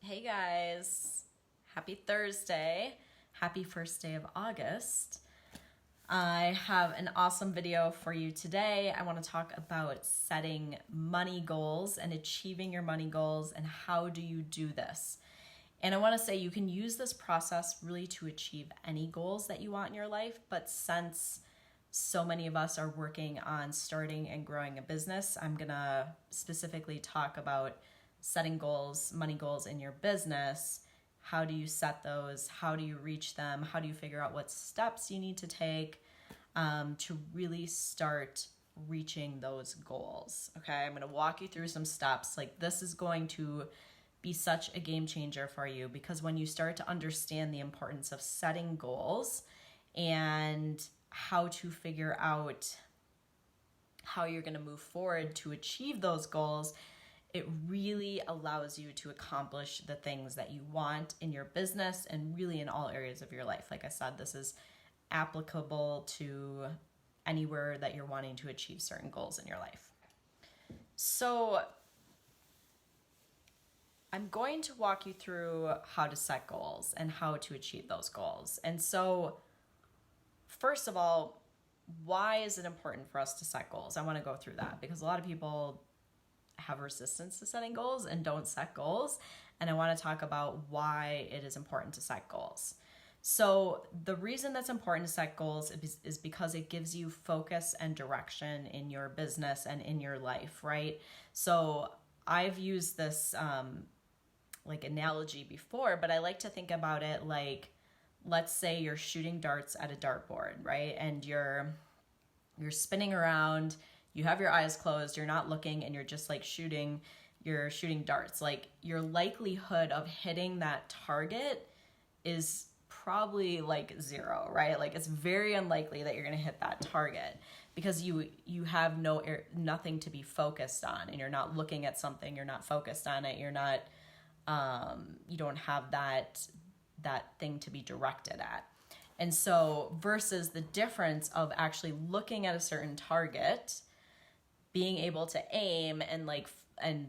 Hey guys, happy Thursday. Happy first day of August. I have an awesome video for you today. I want to talk about setting money goals and achieving your money goals and how do you do this. And I want to say you can use this process really to achieve any goals that you want in your life, but since so many of us are working on starting and growing a business, I'm going to specifically talk about setting goals, money goals in your business. How do you set those? How do you reach them? How do you figure out what steps you need to take to really start reaching those goals? Okay, I'm going to walk you through some steps. Like, this is going to be such a game changer for you, because when you start to understand the importance of setting goals and how to figure out how you're going to move forward to achieve those goals, it really allows you to accomplish the things that you want in your business and really in all areas of your life. Like I said, this is applicable to anywhere that you're wanting to achieve certain goals in your life. So I'm going to walk you through how to set goals and how to achieve those goals. And so first of all, why is it important for us to set goals? I want to go through that because a lot of people have resistance to setting goals and don't set goals. And I want to talk about why it is important to set goals. So the reason that's important to set goals is because it gives you focus and direction in your business and in your life, right? So I've used this analogy before, but I like to think about it like, let's say you're shooting darts at a dartboard, right? And you're spinning around. You have your eyes closed, you're not looking, and you're just like you're shooting darts. Like, your likelihood of hitting that target is probably like 0, right? Like, it's very unlikely that you're going to hit that target because you have nothing to be focused on, and you're not looking at something, you're not focused on it, you're not you don't have that thing to be directed at. And so versus the difference of actually looking at a certain target, being able to aim and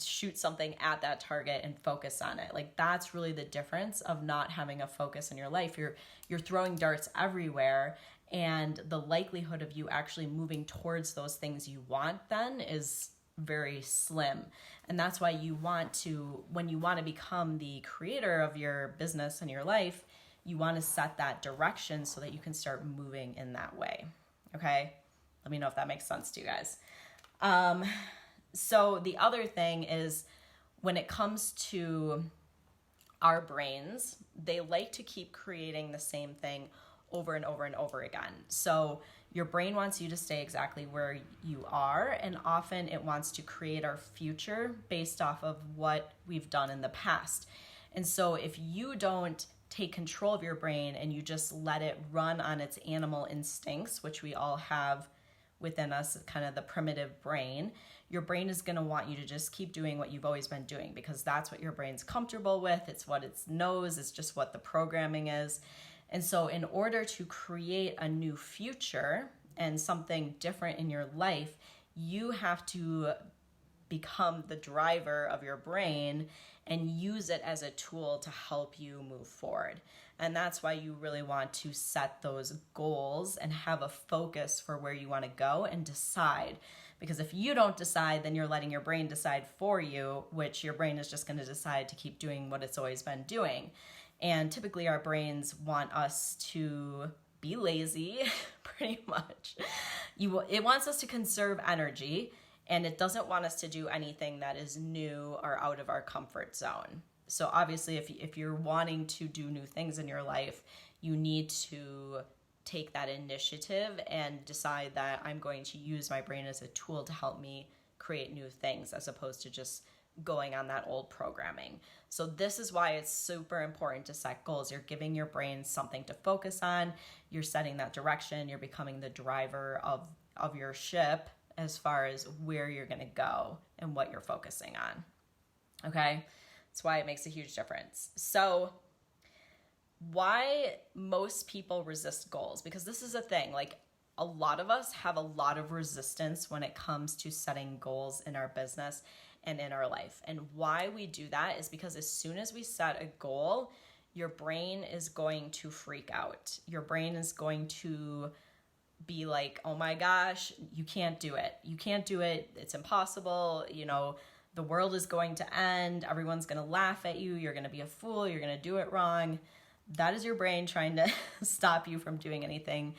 shoot something at that target and focus on it. Like, that's really the difference of not having a focus in your life. You're throwing darts everywhere, and the likelihood of you actually moving towards those things you want then is very slim. And that's why when you want to become the creator of your business and your life, you want to set that direction so that you can start moving in that way. Okay? Let me know if that makes sense to you guys. So the other thing is, when it comes to our brains, they like to keep creating the same thing over and over and over again. So your brain wants you to stay exactly where you are, and often it wants to create our future based off of what we've done in the past. And so if you don't take control of your brain and you just let it run on its animal instincts, which we all have within us, kind of the primitive brain, your brain is going to want you to just keep doing what you've always been doing because that's what your brain's comfortable with. It's what it knows. It's just what the programming is. And so in order to create a new future and something different in your life, you have to become the driver of your brain and use it as a tool to help you move forward. And that's why you really want to set those goals and have a focus for where you want to go and decide. Because if you don't decide, then you're letting your brain decide for you, which your brain is just going to decide to keep doing what it's always been doing. And typically our brains want us to be lazy, pretty much. It wants us to conserve energy, and it doesn't want us to do anything that is new or out of our comfort zone. So obviously, if you're wanting to do new things in your life, you need to take that initiative and decide that I'm going to use my brain as a tool to help me create new things, as opposed to just going on that old programming. So this is why it's super important to set goals. You're giving your brain something to focus on. You're setting that direction. You're becoming the driver of your ship as far as where you're going to go and what you're focusing on. Okay? That's why it makes a huge difference. So why most people resist goals? Because this is a thing. Like, a lot of us have a lot of resistance when it comes to setting goals in our business. and in our life. And why we do that is because as soon as we set a goal, your brain is going to freak out. Your brain is going to be like, oh my gosh, you can't do it. You can't do it. It's impossible. The world is going to end. Everyone's going to laugh at you. You're going to be a fool. You're going to do it wrong. That is your brain trying to stop you from doing anything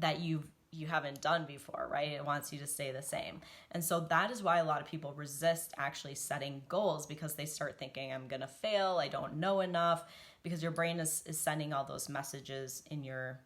that you haven't done before, right? It wants you to stay the same. And so that is why a lot of people resist actually setting goals, because they start thinking, I'm going to fail. I don't know enough, because your brain is sending all those messages in your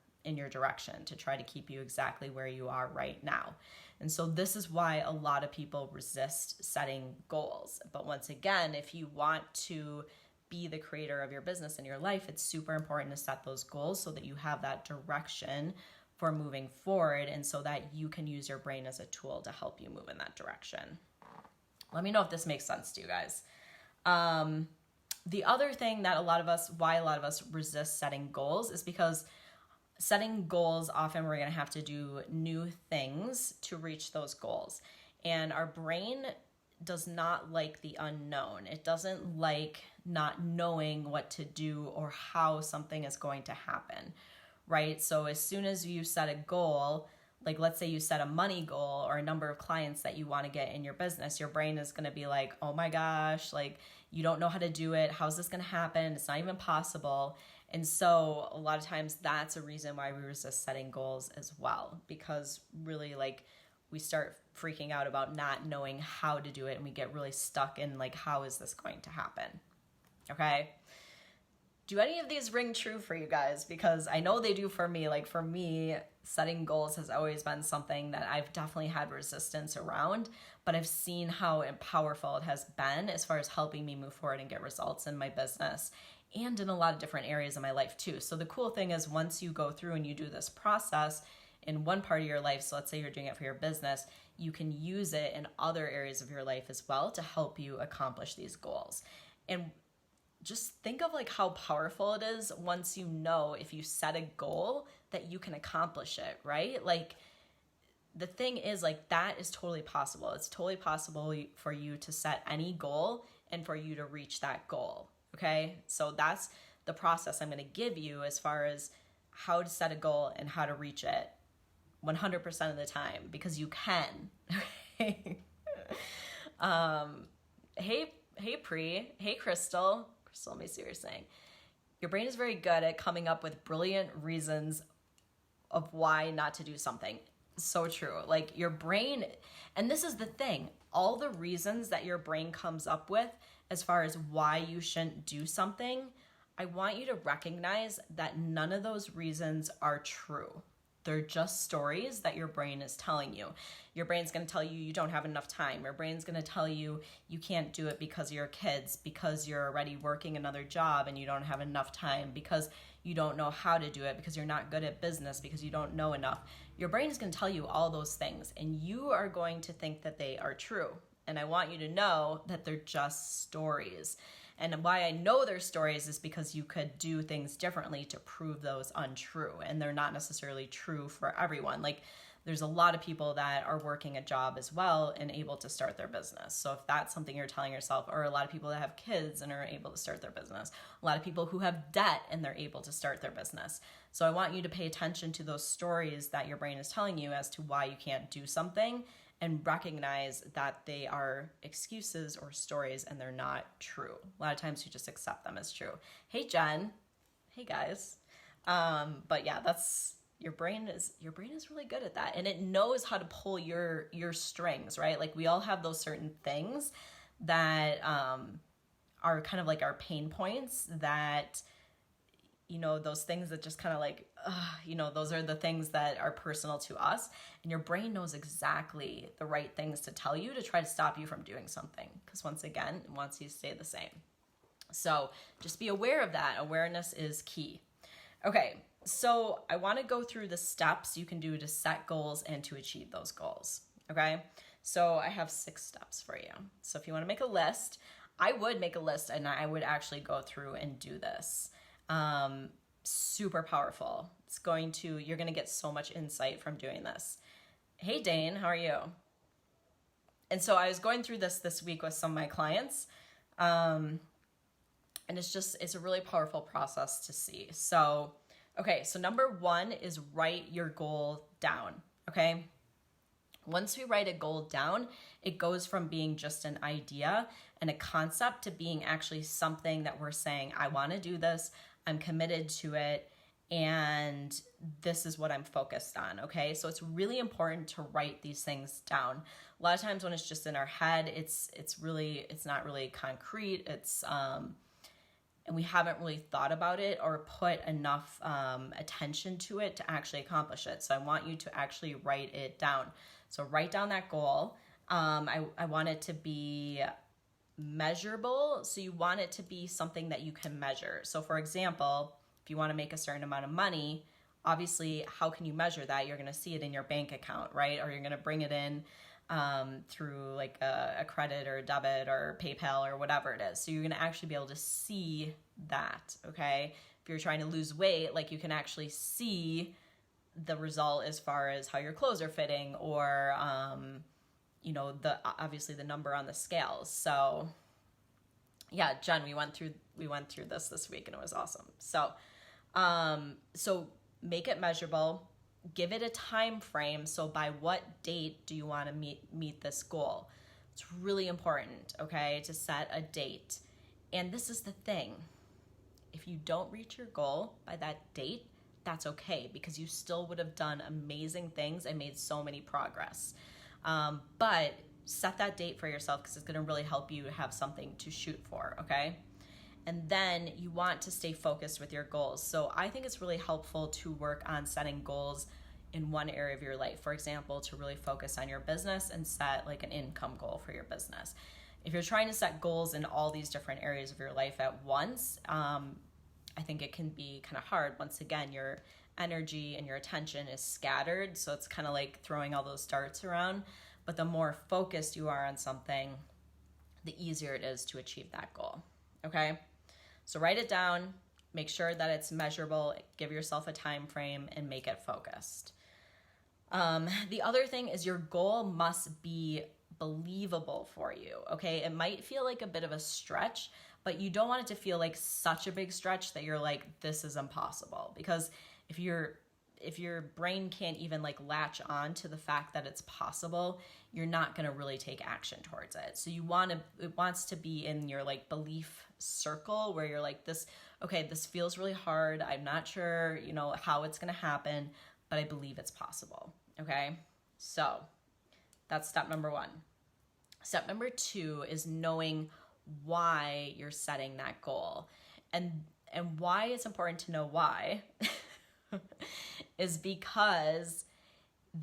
direction to try to keep you exactly where you are right now. And so this is why a lot of people resist setting goals. But once again, if you want to be the creator of your business in your life, it's super important to set those goals so that you have that direction for moving forward, and so that you can use your brain as a tool to help you move in that direction. Let me know if this makes sense to you guys. The other thing that why a lot of us resist setting goals is because setting goals, often we're going to have to do new things to reach those goals. And our brain does not like the unknown. It doesn't like not knowing what to do or how something is going to happen, right? So as soon as you set a goal, like let's say you set a money goal or a number of clients that you want to get in your business, your brain is going to be like, oh my gosh, like you don't know how to do it. How's this going to happen? It's not even possible. And so a lot of times that's a reason why we resist setting goals as well, because really like we start freaking out about not knowing how to do it, and we get really stuck in like, how is this going to happen? Okay. Do any of these ring true for you guys? Because I know they do for me. Like for me, setting goals has always been something that I've definitely had resistance around, but I've seen how powerful it has been as far as helping me move forward and get results in my business and in a lot of different areas of my life too. So the cool thing is once you go through and you do this process in one part of your life, so let's say you're doing it for your business, you can use it in other areas of your life as well to help you accomplish these goals. And just think of like how powerful it is once you know, if you set a goal, that you can accomplish it, right? Like the thing is, like, that is totally possible. It's totally possible for you to set any goal and for you to reach that goal. Okay. So that's the process I'm going to give you as far as how to set a goal and how to reach it 100% of the time, because you can. Hey, Pri. Hey, Crystal, let me see what you're saying. Your brain is very good at coming up with brilliant reasons of why not to do something. So true. Like your brain, and this is the thing, all the reasons that your brain comes up with as far as why you shouldn't do something, I want you to recognize that none of those reasons are true. They're just stories that your brain is telling you. Your brain's going to tell you you don't have enough time. Your brain's going to tell you you can't do it because of your kids, because you're already working another job and you don't have enough time, because you don't know how to do it, because you're not good at business, because you don't know enough. Your brain is going to tell you all those things, and you are going to think that they are true. And I want you to know that they're just stories. And why I know they're stories is because you could do things differently to prove those untrue. And they're not necessarily true for everyone. Like there's a lot of people that are working a job as well and able to start their business. So if that's something you're telling yourself, or a lot of people that have kids and are able to start their business, a lot of people who have debt and they're able to start their business. So I want you to pay attention to those stories that your brain is telling you as to why you can't do something, and recognize that they are excuses or stories and they're not true. A lot of times you just accept them as true. Hey, Jen. Hey, guys. But yeah, that's your brain is really good at that, and it knows how to pull your strings, right? Like we all have those certain things that are kind of like our pain points, that those things that just kind of like those are the things that are personal to us, and your brain knows exactly the right things to tell you to try to stop you from doing something, because once again, it wants you to stay the same. So just be aware of that. Awareness is key. Okay, so I want to go through the steps you can do to set goals and to achieve those goals. Okay, so I have 6 steps for you. So if you want to make a list, I would make a list and I would actually go through and do this. Super powerful. You're going to get so much insight from doing this. Hey, Dane, how are you? And so I was going through this week with some of my clients. And it's a really powerful process to see. So, okay, so number one is write your goal down, okay? Once we write a goal down, it goes from being just an idea and a concept to being actually something that we're saying, I want to do this, I'm committed to it, and this is what I'm focused on, okay? So it's really important to write these things down. A lot of times when it's just in our head, it's not really concrete. And we haven't really thought about it or put enough attention to it to actually accomplish it. So I want you to actually write it down. So write down that goal. I want it to be measurable. So you want it to be something that you can measure. So for example, if you want to make a certain amount of money, obviously, how can you measure that? You're going to see it in your bank account, right? Or you're going to bring it in through like a credit or a debit or PayPal or whatever it is. So you're going to actually be able to see that, okay? If you're trying to lose weight, like you can actually see the result as far as how your clothes are fitting or, obviously the number on the scales. So yeah, Jen, we went through this week and it was awesome. So make it measurable. Give it a time frame. So by what date do you want to meet this goal? It's really important, okay, to set a date. And this is the thing. If you don't reach your goal by that date, that's okay because you still would have done amazing things and made so many progress. But set that date for yourself because it's going to really help you have something to shoot for, okay? And then you want to stay focused with your goals. So I think it's really helpful to work on setting goals in one area of your life. For example, to really focus on your business and set like an income goal for your business. If you're trying to set goals in all these different areas of your life at once, I think it can be kind of hard. Once again, your energy and your attention is scattered. So it's kind of like throwing all those darts around. But the more focused you are on something, the easier it is to achieve that goal. Okay? So write it down, make sure that it's measurable, give yourself a time frame, and make it focused. The other thing is your goal must be believable for you, okay? It might feel like a bit of a stretch, but you don't want it to feel like such a big stretch that you're like, this is impossible. Because if your brain can't even like latch on to the fact that it's possible, you're not going to really take action towards it. So it wants to be in your like belief circle where you're like this feels really hard. I'm not sure, how it's going to happen, but I believe it's possible. Okay. So that's step number one. Step number two is knowing why you're setting that goal and why it's important to know why is because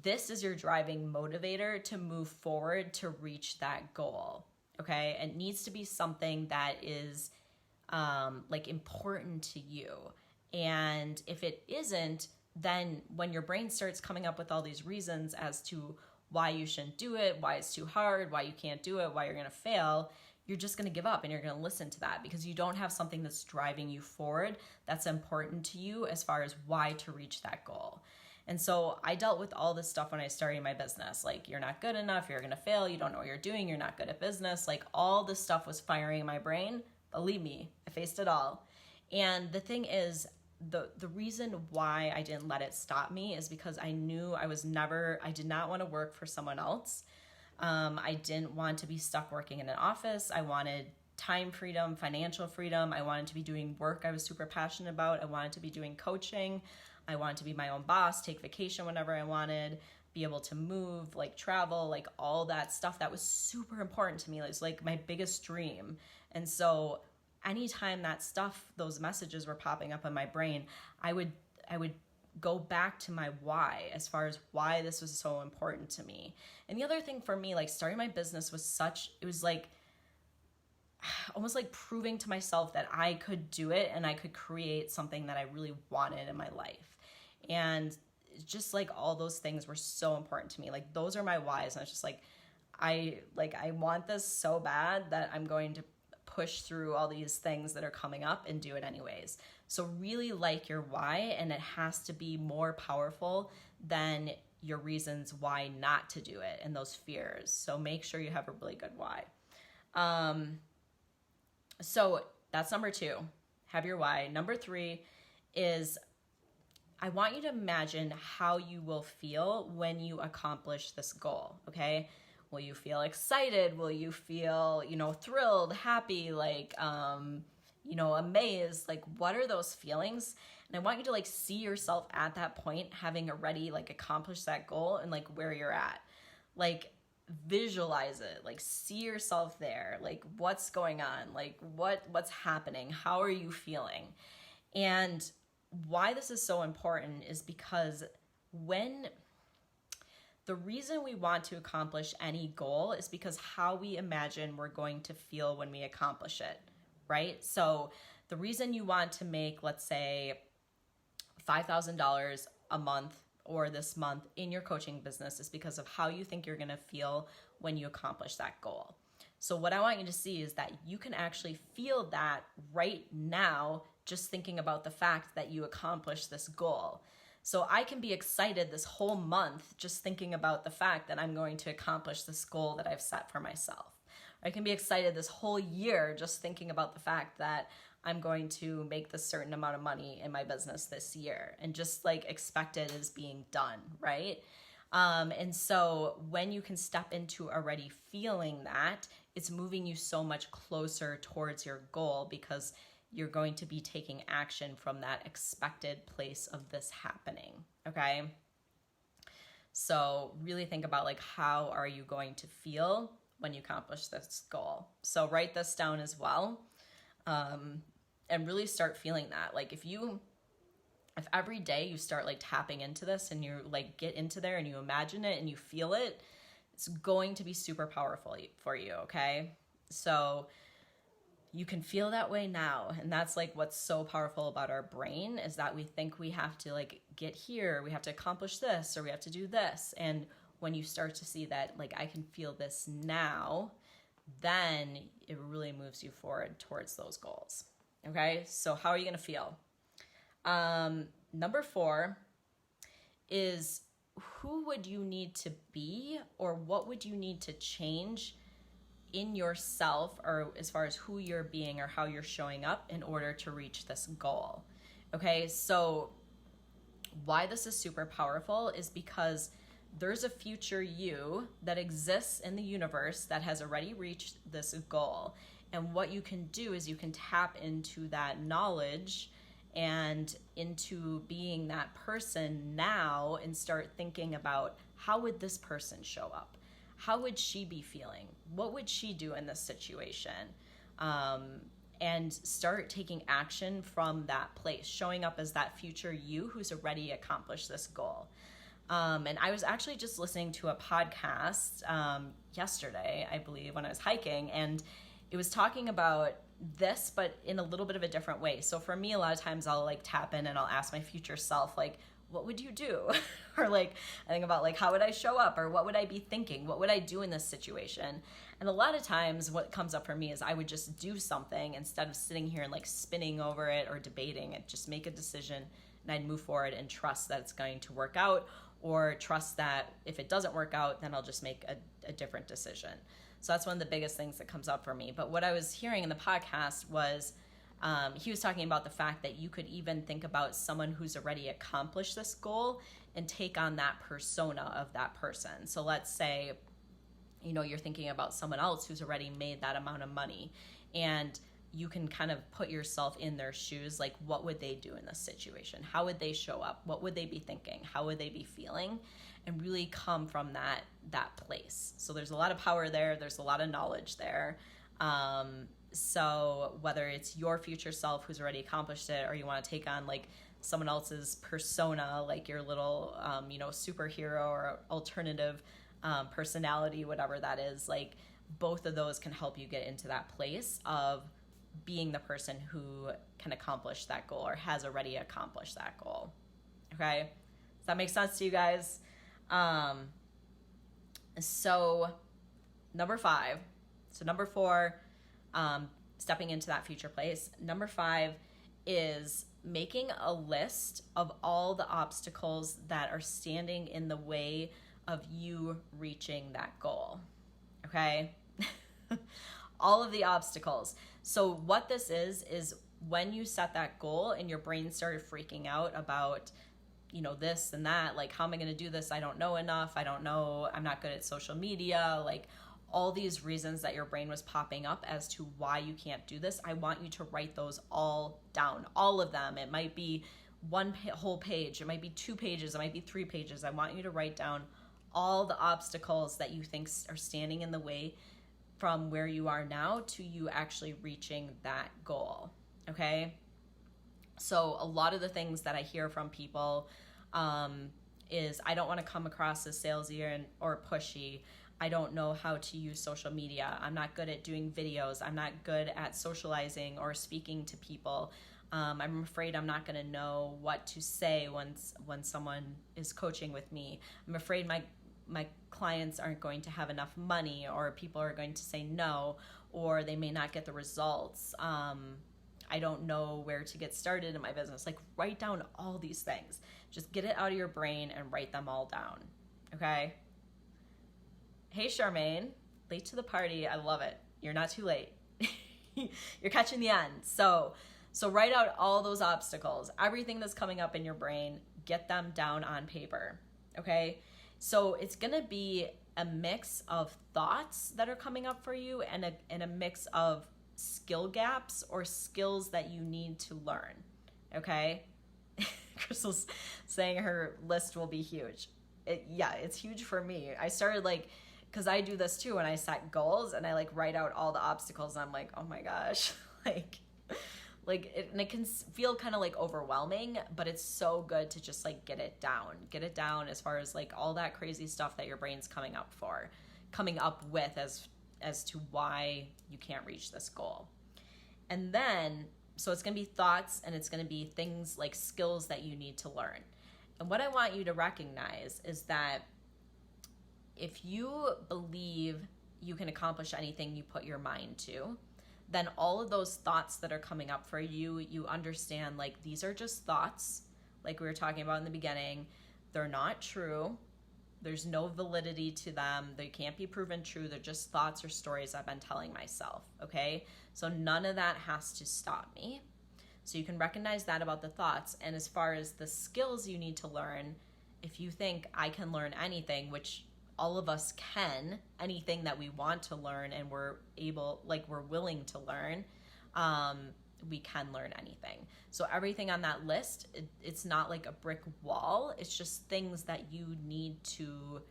this is your driving motivator to move forward to reach that goal, okay? It needs to be something that is important to you. And if it isn't, then when your brain starts coming up with all these reasons as to why you shouldn't do it, why it's too hard, why you can't do it, why you're going to fail, you're just going to give up and you're going to listen to that because you don't have something that's driving you forward that's important to you as far as why to reach that goal. And so I dealt with all this stuff when I started my business. Like, you're not good enough, you're going to fail, you don't know what you're doing, you're not good at business. Like, all this stuff was firing in my brain. Believe me, I faced it all. And the thing is, the reason why I didn't let it stop me is because I knew I did not want to work for someone else. I didn't want to be stuck working in an office. I wanted time freedom, financial freedom. I wanted to be doing work I was super passionate about. I wanted to be doing coaching. I wanted to be my own boss, take vacation whenever I wanted, be able to move, like travel, like all that stuff that was super important to me. It was like my biggest dream. And so anytime those messages were popping up in my brain, I would go back to my why as far as why this was so important to me. And the other thing for me, like starting my business it was like almost like proving to myself that I could do it and I could create something that I really wanted in my life. And just like all those things were so important to me. Like those are my whys. And I was just like, I want this so bad that I'm going to push through all these things that are coming up and do it anyways. So really like your why, and it has to be more powerful than your reasons why not to do it and those fears. So make sure you have a really good why. So that's number 2, have your why. Number 3 is I want you to imagine how you will feel when you accomplish this goal, okay? Will you feel excited? Will you feel, thrilled, happy, like, amazed? Like, what are those feelings? And I want you to like see yourself at that point, having already like accomplished that goal and like where you're at. Like, visualize it, like see yourself there, like what's going on, like what's happening, how are you feeling? And why this is so important is because the reason we want to accomplish any goal is because how we imagine we're going to feel when we accomplish it, right? So the reason you want to make, let's say, $5,000 a month or this month in your coaching business is because of how you think you're going to feel when you accomplish that goal. So what I want you to see is that you can actually feel that right now, just thinking about the fact that you accomplished this goal. So I can be excited this whole month just thinking about the fact that I'm going to accomplish this goal that I've set for myself. I can be excited this whole year just thinking about the fact that I'm going to make this certain amount of money in my business this year, and just like expect it as being done, right? And so when you can step into already feeling that, it's moving you so much closer towards your goal, because you're going to be taking action from that expected place of this happening, okay? So really think about like, how are you going to feel when you accomplish this goal? So write this down as well, and really start feeling that. Like if every day you start like tapping into this and you like get into there and you imagine it and you feel it, it's going to be super powerful for you, okay? So you can feel that way now. And that's like what's so powerful about our brain, is that we think we have to like get here, we have to accomplish this, or we have to do this. And when you start to see that, like, I can feel this now, then it really moves you forward towards those goals. Okay, so how are you going to feel? Number 4 is, who would you need to be, or what would you need to change in yourself, or as far as who you're being or how you're showing up in order to reach this goal? Okay, so why this is super powerful is because there's a future you that exists in the universe that has already reached this goal. And what you can do is you can tap into that knowledge and into being that person now, and start thinking about, how would this person show up? How would she be feeling? What would she do in this situation? And start taking action from that place, showing up as that future you who's already accomplished this goal. And I was actually just listening to a podcast yesterday, I believe, when I was hiking, and it was talking about this, but in a little bit of a different way. So for me, a lot of times I'll like tap in and I'll ask my future self, like, what would you do? Or like, I think about like, how would I show up? Or what would I be thinking? What would I do in this situation? And a lot of times what comes up for me is I would just do something instead of sitting here and like spinning over it or debating it. Just make a decision, and I'd move forward and trust that it's going to work out, or trust that if it doesn't work out, then I'll just make a different decision. So that's one of the biggest things that comes up for me. But what I was hearing in the podcast was, he was talking about the fact that you could even think about someone who's already accomplished this goal and take on that persona of that person. So let's say, you're thinking about someone else who's already made that amount of money, and you can kind of put yourself in their shoes. Like, what would they do in this situation? How would they show up? What would they be thinking? How would they be feeling? And really come from that place. So there's a lot of power there. There's a lot of knowledge there. So whether it's your future self who's already accomplished it, or you want to take on like someone else's persona, like your little, superhero or alternative personality, whatever that is, like both of those can help you get into that place of being the person who can accomplish that goal, or has already accomplished that goal. Okay? Does that make sense to you guys? So number 5. So number 4, stepping into that future place. Number 5 is making a list of all the obstacles that are standing in the way of you reaching that goal. Okay? All of the obstacles. So what this is when you set that goal and your brain started freaking out about, this and that, like, how am I going to do this? I don't know enough. I don't know. I'm not good at social media. Like, all these reasons that your brain was popping up as to why you can't do this. I want you to write those all down, all of them. It might be one whole page. It might be 2 pages. It might be 3 pages. I want you to write down all the obstacles that you think are standing in the way from where you are now to you actually reaching that goal. Okay? So a lot of the things that I hear from people is, I don't want to come across as salesy or pushy. I don't know how to use social media. I'm not good at doing videos. I'm not good at socializing or speaking to people. I'm afraid I'm not going to know what to say when someone is coaching with me. I'm afraid my clients aren't going to have enough money, or people are going to say no, or they may not get the results. I don't know where to get started in my business. Like, write down all these things. Just get it out of your brain and write them all down. Okay? Hey, Charmaine, late to the party. I love it. You're not too late. You're catching the end. So write out all those obstacles, everything that's coming up in your brain, get them down on paper. Okay? So it's going to be a mix of thoughts that are coming up for you and a mix of skill gaps or skills that you need to learn. Okay? Crystal's saying her list will be huge. It's huge for me. I started because I do this too when I set goals and I write out all the obstacles and I'm like, oh my gosh, and it can feel kind of overwhelming, but it's so good to just get it down as far as all that crazy stuff that your brain's coming up with as to why you can't reach this goal. And then, so it's going to be thoughts and it's going to be things like skills that you need to learn. And what I want you to recognize is that if you believe you can accomplish anything you put your mind to, then all of those thoughts that are coming up for you, you understand, these are just thoughts, like we were talking about in the beginning. They're not true. There's no validity to them. They can't be proven true. They're just thoughts or stories I've been telling myself, okay? So none of that has to stop me. So you can recognize that about the thoughts. And as far as the skills you need to learn, if you think I can learn anything, which all of us can, anything that we want to learn and we're willing to learn, we can learn anything. So everything on that list, it's not like a brick wall. It's just things that you need to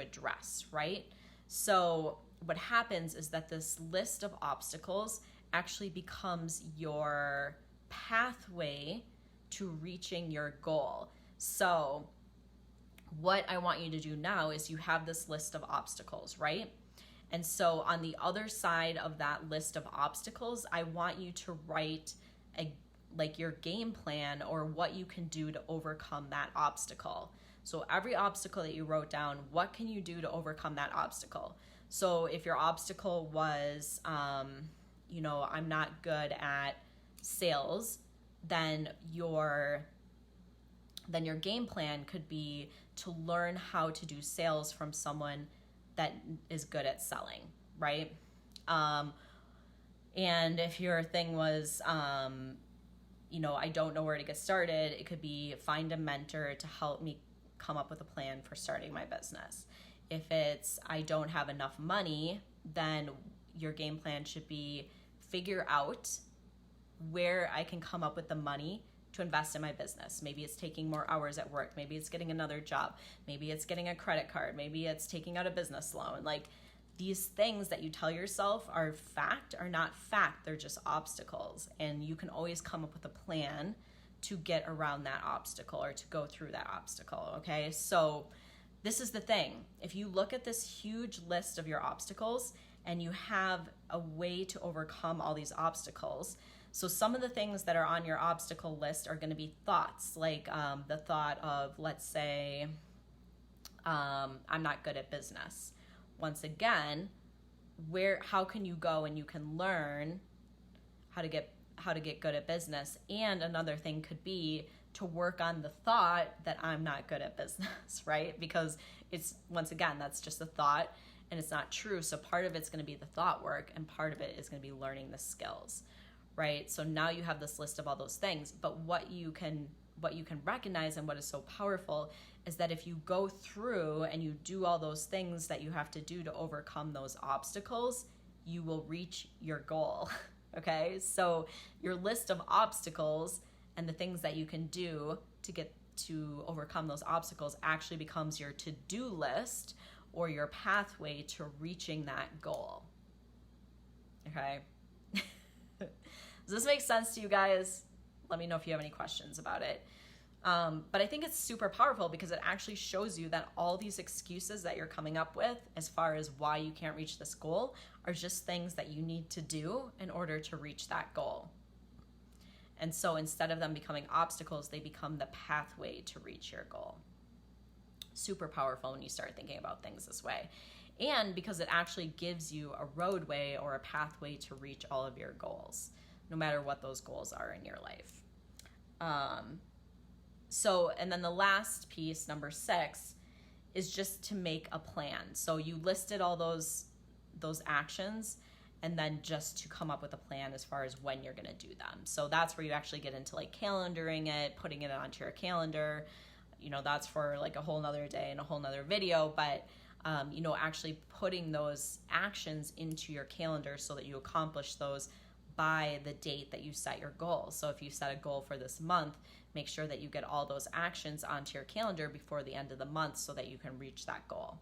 address, right? So what happens is that this list of obstacles actually becomes your pathway to reaching your goal. So what I want you to do now is you have this list of obstacles, right? And so on the other side of that list of obstacles, I want you to write your game plan or what you can do to overcome that obstacle. So every obstacle that you wrote down, what can you do to overcome that obstacle? So if your obstacle was, I'm not good at sales, then your game plan could be to learn how to do sales from someone that is good at selling, right? And if your thing was, I don't know where to get started, it could be find a mentor to help me come up with a plan for starting my business. If it's I don't have enough money, then your game plan should be figure out where I can come up with the money to invest in my business. Maybe it's taking more hours at work. Maybe it's getting another job. Maybe it's getting a credit card. Maybe it's taking out a business loan. These things that you tell yourself are fact are not fact. They're just obstacles. And you can always come up with a plan to get around that obstacle or to go through that obstacle, okay? So this is the thing. If you look at this huge list of your obstacles and you have a way to overcome all these obstacles, so some of the things that are on your obstacle list are going to be thoughts, the thought of, let's say, I'm not good at business. Once again, how can you go and you can learn how to get how to get good at business. And another thing could be to work on the thought that I'm not good at business, right? Because it's, once again, that's just a thought and it's not true. So part of it's going to be the thought work and part of it is going to be learning the skills, right? So now you have this list of all those things, but what you can recognize and what is so powerful is that if you go through and you do all those things that you have to do to overcome those obstacles, you will reach your goal. Okay? So your list of obstacles and the things that you can do to overcome those obstacles actually becomes your to-do list or your pathway to reaching that goal. Okay? Does this make sense to you guys? Let me know if you have any questions about it. But I think it's super powerful because it actually shows you that all these excuses that you're coming up with as far as why you can't reach this goal are just things that you need to do in order to reach that goal. And so instead of them becoming obstacles, they become the pathway to reach your goal. Super powerful when you start thinking about things this way. And because it actually gives you a roadway or a pathway to reach all of your goals, no matter what those goals are in your life. And then the last piece, number 6, is just to make a plan. So you listed all those actions and then just to come up with a plan as far as when you're going to do them. So that's where you actually get into like calendaring it, putting it onto your calendar. That's for like a whole nother day and a whole nother video, but actually putting those actions into your calendar so that you accomplish those by the date that you set your goal. So if you set a goal for this month, make sure that you get all those actions onto your calendar before the end of the month so that you can reach that goal.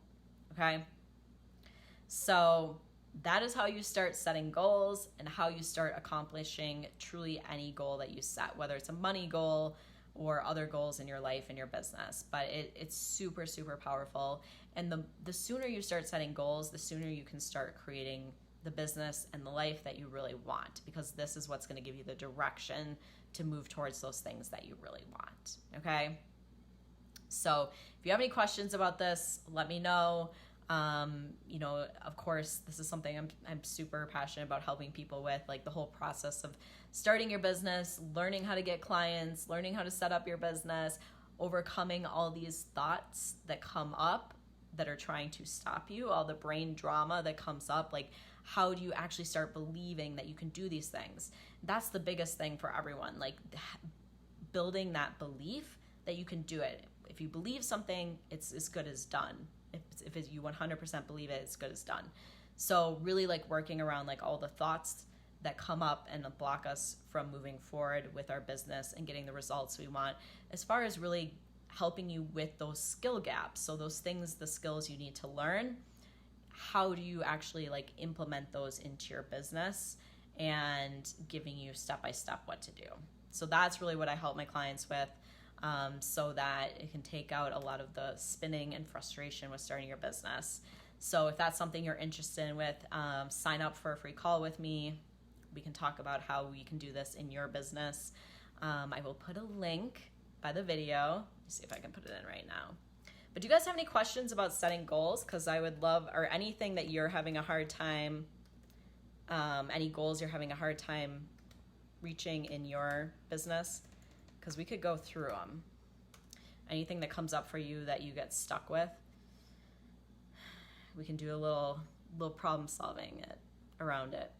Okay? So that is how you start setting goals and how you start accomplishing truly any goal that you set, whether it's a money goal or other goals in your life and your business. But it's super, super powerful. And the sooner you start setting goals, the sooner you can start creating the business and the life that you really want, because this is what's going to give you the direction to move towards those things that you really want. Okay? So if you have any questions about this, let me know. Of course, this is something I'm super passionate about helping people with, like the whole process of starting your business, learning how to get clients, learning how to set up your business, overcoming all these thoughts that come up that are trying to stop you, all the brain drama that comes up, like how do you actually start believing that you can do these things? That's the biggest thing for everyone, like building that belief that you can do it. If you believe something, it's as good as done. If you 100% believe it, it's good as done. So really like working around like all the thoughts that come up and block us from moving forward with our business and getting the results we want, as far as really helping you with those skill gaps. So those things, the skills you need to learn, how do you actually like implement those into your business and giving you step-by-step what to do. So that's really what I help my clients with, so that it can take out a lot of the spinning and frustration with starting your business. So if that's something you're interested in with, sign up for a free call with me. We can talk about how we can do this in your business. I will put a link by the video. Let's see if I can put it in right now. But do you guys have any questions about setting goals? Because I would love, or anything that you're having a hard time, any goals you're having a hard time reaching in your business, because we could go through them. Anything that comes up for you that you get stuck with, we can do a little problem solving around it.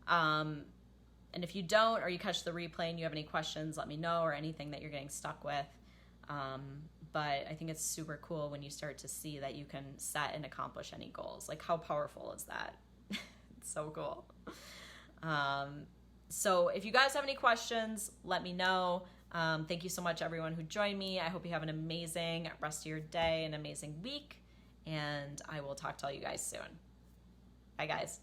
And if you don't, or you catch the replay and you have any questions, let me know, or anything that you're getting stuck with. But I think it's super cool when you start to see that you can set and accomplish any goals. Like, how powerful is that? It's so cool. So if you guys have any questions, let me know. Thank you so much, everyone who joined me. I hope you have an amazing rest of your day, an amazing week, and I will talk to all you guys soon. Bye, guys.